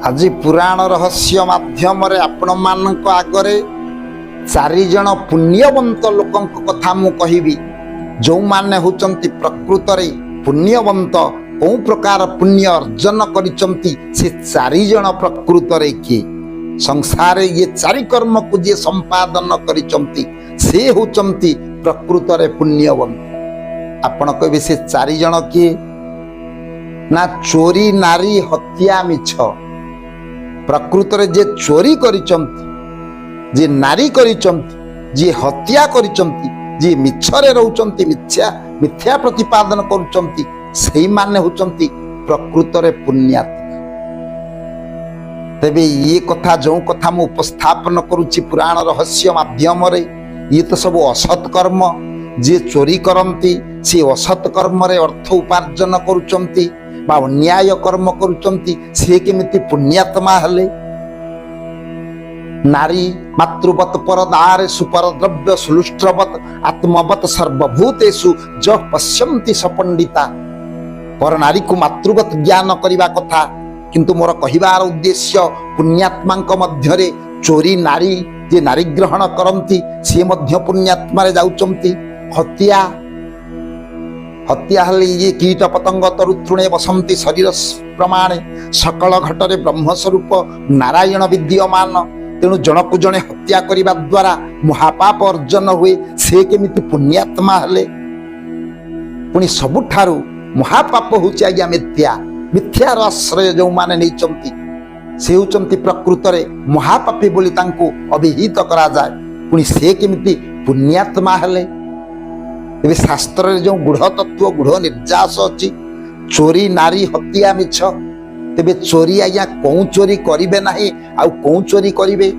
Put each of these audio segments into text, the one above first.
आज पुराण रहस्य माध्यम आपण मानक आगरे चारिजण पुण्यवंत लोकंक कथा मु कहिबी जो माने होचंती प्रकृत रे पुण्यवंत कौ प्रकार पुण्य अर्जन करिचंती से चारिजण प्रकृत रे किए संसार ये चारि कर्म को जे संपादन करिचंती से होचंती प्रकृत रे पुण्यवंत। आपण कहबे से चारिजण किए ना चोरी नारी हत्या मिछ प्रकृत रे जे चोरी करिचंती जे नारी करिचंती जे हत्या करिचंती जे मिछरे रहउचंती मिथ्या प्रतिपादन करुचंती सेही माने होचंती प्रकृत रे पुण्यात्मा। तेबे ये कथा जो कथा मु उपस्थापन करूची पुराण रहस्य माध्यम रे ये तो सब असत कर्म जे चोरी करंती से असत कर्म रे अर्थ उपार्जन करुचंती बा अन्याय कर्म करुचंती से केमिति पुण्यात्मा हले। नारी मातृवत परदारे सुपरद्रव्य सुलुष्ट्रवत आत्मवत सर्वभूतेषु ज पश्यन्ति सपंडिता। पर नारी को मातृवत ज्ञान करिबा कथा किंतु मोर कहिबार उद्देश्य पुण्यात्मांक मध्यरे चोरी नारी जे नारी ग्रहण करंती से मध्य पुण्यात्मा रे जाउचंती। हत्या हत्या हले ये कीट पतंग तरुतृणे बसंती शरीर प्रमाणे सकल घटरे ब्रह्म स्वरूप नारायण विद्यमान। तेणु जनकु जने हत्या करिबा द्वारा महापाप अर्जन हुए से केमिति पुण्यात्मा हले। पुनी सबुठारु महापाप होची आज्ञा मिथ्या मिथ्यार आश्रय जो माने नैचंती से होचंती प्रकृत रे महापापी बोली तांको अभिहित करा जाय। पुनी से केमिति पुण्यात्मा हले। एबे शास्त्र रे जो गुढ़ तत्व गुढ़ निर्जास अछि चोरी नारी हत्या मिछ तेबे चोरी आज्ञा कौ चोरी करिवे नाही आ कौ चोरी करिवे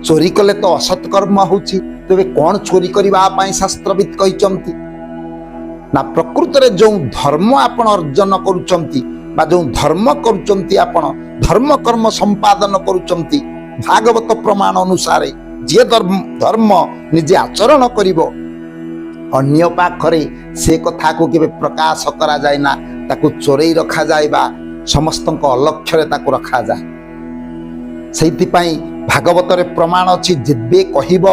चोरी कले तो असत कर्म होछि तेबे कोन चोरी करिबा पई शास्त्रविद कहिचंती ना प्रकृत रे जो धर्म आपण अर्जन करूचंती बा जो धर्म करूचंती आपण धर्म कर्म संपादन करूचंती भागवत प्रमाण अनुसार जे धर्म निजे आचरण करिवो अन्य पाखरे से कथा को केबे प्रकाश करा जाय ना ताकू चोरई रखा जाय बा समस्तक अलक्ष्य ताकू रखा जाए। सेति पई भागवत रे प्रमाण अछि जेबे कहिब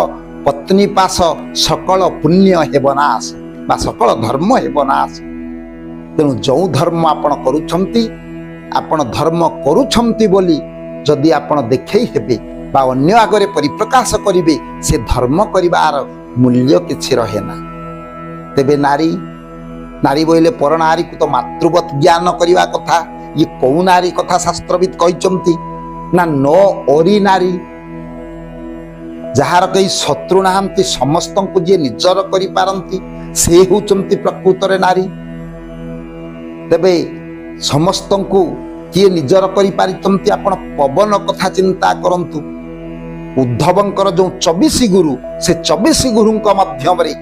पत्नी पास सकल पुण्य हेबनाश बा सकल धर्म हेबनाश। तेणु जो धर्म आपण करूछंती आपण धर्म करूछंती बोली जदि आपण देखै हेबे बा अन्य आगरे परिप्रकाश करिवे से धर्म करिवार मूल्य किछि रहे ना। तेबे नारी नारी बोले पर नारी को तो मातृवत ज्ञान करिवा कथा ये कौ नारी कथा शास्त्रविद कहिचंती ना नो ओरी नारी जहार कई शत्रु नाहंती समस्तन को जे निजर करि पारंती से होचंती प्रकृत रे नारी। तेबे समस्तन को किए निजर करि पारिचंती आपण पवन कथा चिंता करंतु। उद्धवंकर जो 24 गुरु से 24 गुरुंक माध्यम रे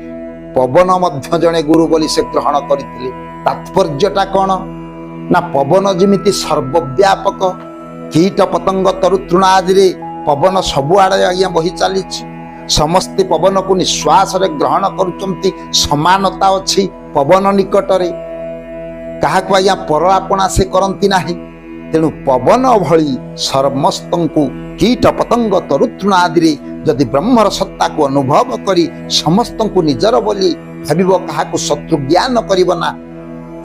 पवन मध्य जने गुरु बोली से ग्रहण करथिले। तात्पर्यटा कोन ना पवन जिमिति सर्वव्यापक कीट पतंग तरुतृणादि रे पवन सबु आड़े आज्ञा बही चली समस्त पवन को निश्वास रे ग्रहण करुचंती समानता अछि पवन निकट रे काहाको आज्ञा पर आपणा से करंती नाही। तेणु पवन भली समस्तंकु कीट पतंग तरुतृणादि रे जदि ब्रह्मर सत्ता को अनुभव करी समस्तंकु निजर बोली भाबिबो काहाको शत्रु ज्ञान करिबो ना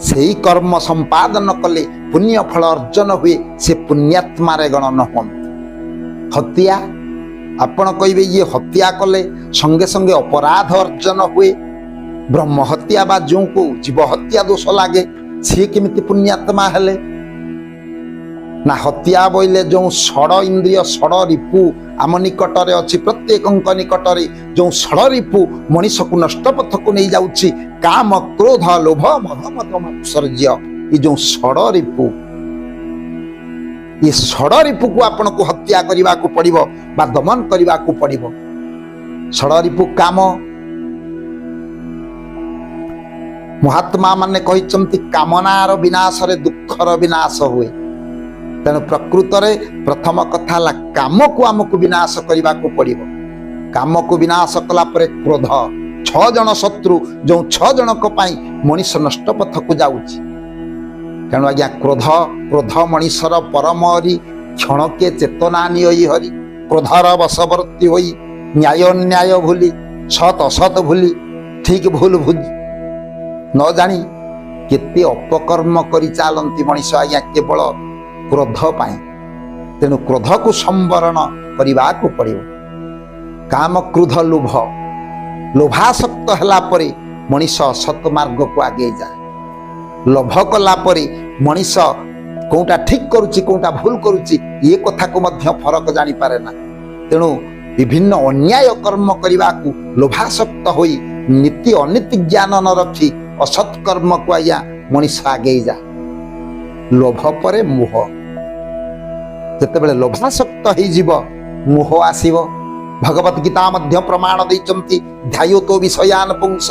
सेही कर्म संपादन कले पुण्य फल अर्जन हुए से पुण्यात्मा रे गणन होन। हत्या आपण कहिबे ये हत्या कले संगे संगे अपराध अर्जन हुए ब्रह्म हत्या बा जो को जीव हत्या दोष लागे से केमिति पुण्यात्मा हेले ना। हत्या बोले जो षड इंद्रिय षड रिपु आम निकट रे अछि प्रत्येकंक निकट रे जो षड रिपु मनुष्य को नष्ट पथ को नहीं जाउछि काम क्रोध लोभ मोह मद मात्सर्य ये जो षड रिपु ये षड रिपु को आपण को हत्या करिवा को पड़िबो बा दमन करिवा को पड़िबो। षड रिपु काम महात्मा माने कहिचंती कामनार विनाश रे दुखर विनाश हुए। तेणु प्रकृत रे प्रथम कथा ला काम को आमको विनाश करिवा को पड़िबो। काम को विनाश कला परे क्रोध 6 जन शत्रु जो 6 जन को पाई मनुष्य नष्ट पथ को जाउछि। तेणु आज्ञा क्रोध क्रोध मनीषर परमरी क्षणके चेतना नियई हरि क्रोधर बशवर्ती होई न्याय अन्याय भूली सत असत भूली ठीक भूल भूल न जानी केते अपकर्म करी चालंती मनीष आज्ञा केवल क्रोध पाए। तेणु क्रोध को संवरण करने को पड़ो। काम क्रोध लोभ लोभासक्त हला परे मनीष सत मार्ग को आगे जाए। लोभ कला परे मनीष कोटा ठीक करुच्ची कोटा भूल करुच्ची ये कथा को मध्य फरक जानी पारे ना। तेणु विभिन्न अन्याय कर्म करने को लोभासक्त होई नीति अनीति ज्ञान न रखी असत कर्म को आया मनीष आगे जा। लोभ परे मोह जेतेबेले लोभासक्त हो जीव मोह आसीव। भगवत गीता मध्य प्रमाण दैचंती ध्यायतो विषयान पुंस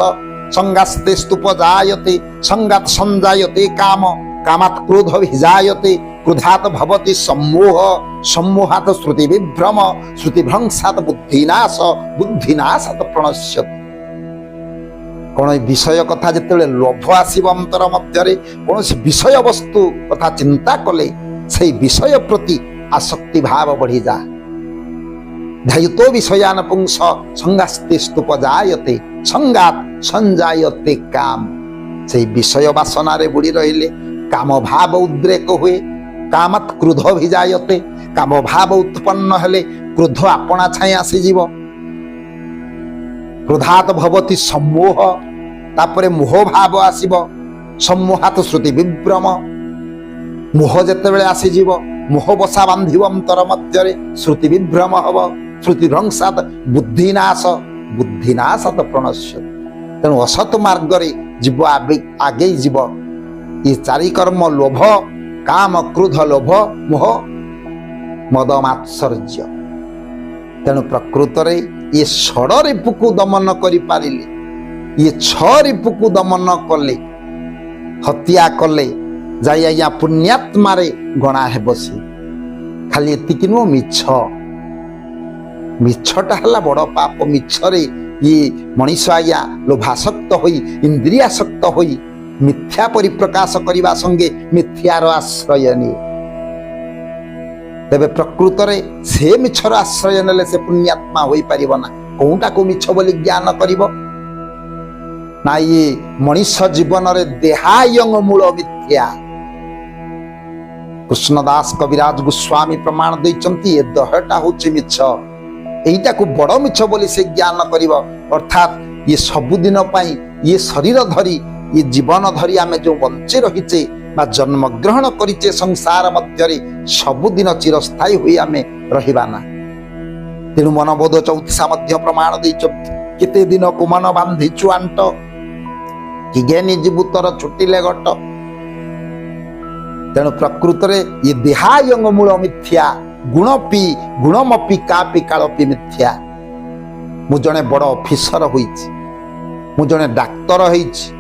संगास्ते स्तूप जायते संगात संजायते काम कामात् क्रोध विजायते क्रोधात् भवति सम्मोह सम्मोहात् श्रुति विभ्रम श्रुति भ्रंशात् बुद्धिनाश बुद्धिनाशात् प्रणश्यति। कौन विषय कथा जिते लोभ आसव अंतर मध्य कौन विषय वस्तु कथा चिंता कले से विषय प्रति आसक्ति भाव बढ़ी जा। ध्यायतो विषयान पुंस संगास्ते स्तूप जायते संगात संजायते काम। से विषय वासना रे बुड़ी रहिले काम भाव उद्रेक हुए कामत् क्रोध विजायते काम भाव उत्पन्न हेले क्रोध आपणा छाई आसीजीव। क्रोधात भवति सम्मोह तापरे मोह भाव आसीब सम्मोहात श्रुति विभ्रम मोह जेतेबेले आसीजीव मोह बसा बांधिब अंतर मध्य श्रुति विभ्रम हब श्रुति भ्रंशात बुद्धिनाश बुद्धिनाशात प्रणश्यति। तेणु असत मार्ग रे जीव आगे जीव। ये चारि कर्म लोभ काम क्रोध लोभ मोह मद मात्सर्य। तेणु प्रकृत रे ये षड रिपु को दमन करि पारिले ये छ रिपु को दमन कले हत्या कले जाई आज्ञा पुण्यात्मा रे गणा हे बसी। खाली एतिकी नुह मिछ मिछटा हला बड़ पाप। मिछरे ये मनीष आज्ञा लोभासक्त होई इंद्रियासक्त होई मिथ्या परिप्रकाश करने संगे मिथ्यार आश्रय निये। तेबे प्रकृत रे से मिछर आश्रय नेले से पुण्यात्मा होई परिबो ना। कोउटा को मिछ बोली ज्ञान करिबो ना। ये मनीष जीवन रे देहायंग मूल मिथ्या। कृष्णदास कविराज गोस्वामी प्रमाण दैचंती ये दहटा होची मिछ एइटा को बड़ मिछ बोली से ज्ञान करिबो। अर्थात ये सबुदिन पाई ये शरीर धरी ये जीवन धरी आमे जो बंचे रहीचे बा जन्म ग्रहण करिचे संसार मध्य सबुदिन चिरस्थायी हुई आमे रहिबाना। तेणु मनबोध 34 मध्य प्रमाण दैच केते दिन को मन बांधिचु आंट कि ज्ञानी जीवु तर छुटिले गट। तेणु प्रकृत रे ये देहायंग मूल मिथ्या गुणमपि कापि कालपि मिथ्या। मु जने बड़ ऑफिसर होइछि मु जने डाक्तर होइछि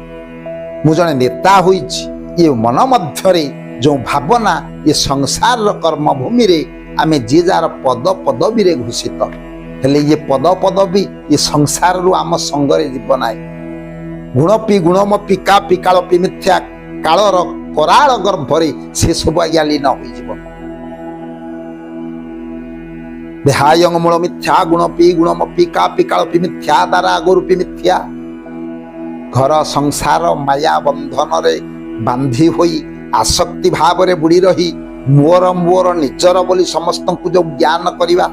मु जने नेता होइछि ये मन मध्य जो भावना ये संसार कर्म भूमि रे आमे जे जार पद पदवी रे घोषित हेले ये पद पदवी ये संसार रु आम संगरे जीवनाय। गुणमपि कापि कालपि मिथ्या कालर कराल गर्भरे से सब आज्ञा लीन होई जीव। देहायंग मूल मिथ्या गुणमपि कापि कालपि मिथ्या दारा गोरूपी मिथ्या। घर संसार माया बंधन रे बांधी होई आसक्ति भाव रे बुड़ी रही मोर निचर बोली समस्त को जो ज्ञान करिवा।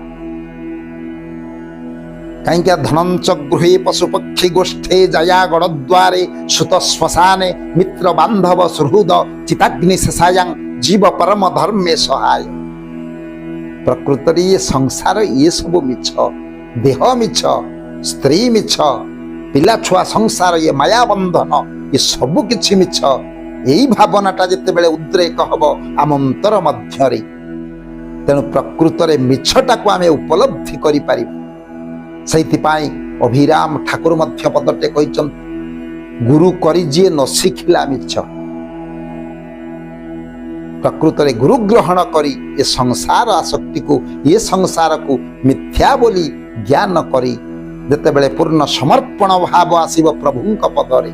कहीं धनंच गृहे पशुपक्षी गोष्ठे जया गणद्वारे सुत श्मशाने मित्र बांधव सुहृद चिताग्नि शेषायां जीव परम धर्मे सहाय। प्रकृत ये संसार ये सब मिछ देह मिछ स्त्री मिछ पिला छुआ संसार ये माया बंधन ये सब किछि मिछ। यही भावनाटा जितेबेले उद्रेक हब आम अंतर मध्य। तेणु प्रकृत रे मिछटा को आमे उपलब्धि करि पारिबु। सेइथिपाई अभिराम ठाकुर मध्य पदटे कहिचंती गुरु करि जे न शिखिला मिछ। प्रकृत रे गुरु ग्रहण करी ये संसार आसक्ति को ये संसार को मिथ्या बोली ज्ञान करी जेतेबेले पूर्ण समर्पण भाव आसीब प्रभुंक पदरे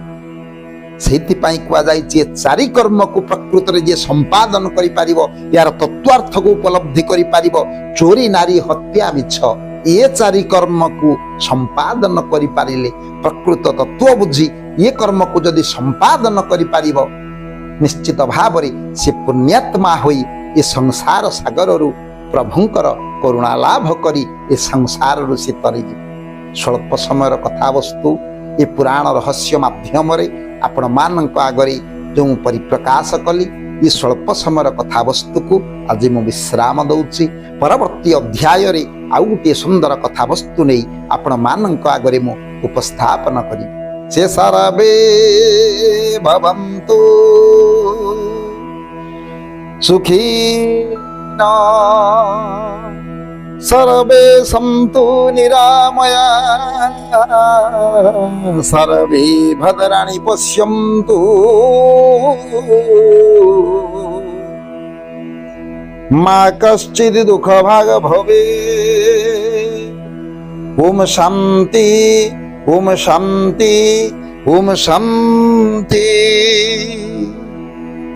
सेहिथिपाई कुआ जाइछि चारि कर्म को प्रकृत रे जे संपादन करि पारिबो यार तत्व तत्वार्थ को उपलब्धि करि पारिबो। चोरी नारी हत्या मिछ ये चारि कर्म को संपादन करि पारिले प्रकृत तत्व बुझी ये कर्म को जदि संपादन करि पारिबो निश्चित भाव से पुण्यात्मा होई ये संसार सागर रु प्रभुंकर करुणा लाभ करी ये संसार रु से तरी स्वल्प समय कथा वस्तु ये पुराण रहस्य माध्यम आपण मानक आगरे जो परिप्रकाश कली ये स्वल्प समय कथा वस्तु को आज मु विश्राम दउची। परवर्ती अध्याय रे आउ गोटे सुंदर कथा वस्तु नहीं आपण मानक आगरे मु उपस्थापन करी। से सर्वे भवन्तु सुखिनो सर्वे सन्तु निरामया सर्वे भद्राणि पश्यन्तु मा कश्चित् दुःखभाग् भवेत्। ओम शान्ति ओम शान्ति ओम शान्ति।